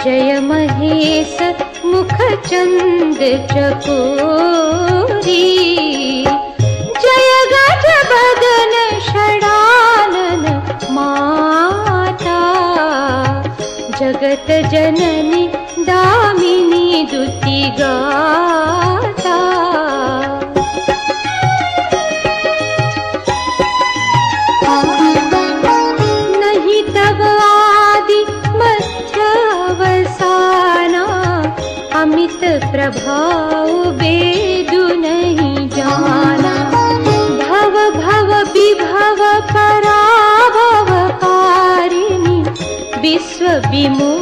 जय महेश मुख चंद चकोरी, जय गज बदन षडानन माता, जगत जननी दामिनी दुति गाता। नहीं तब आदि मध्य अवसाना, अमित प्रभाव वेदु नहीं जाना। भव भव विभव पराभव कारिणी, विश्व विमोह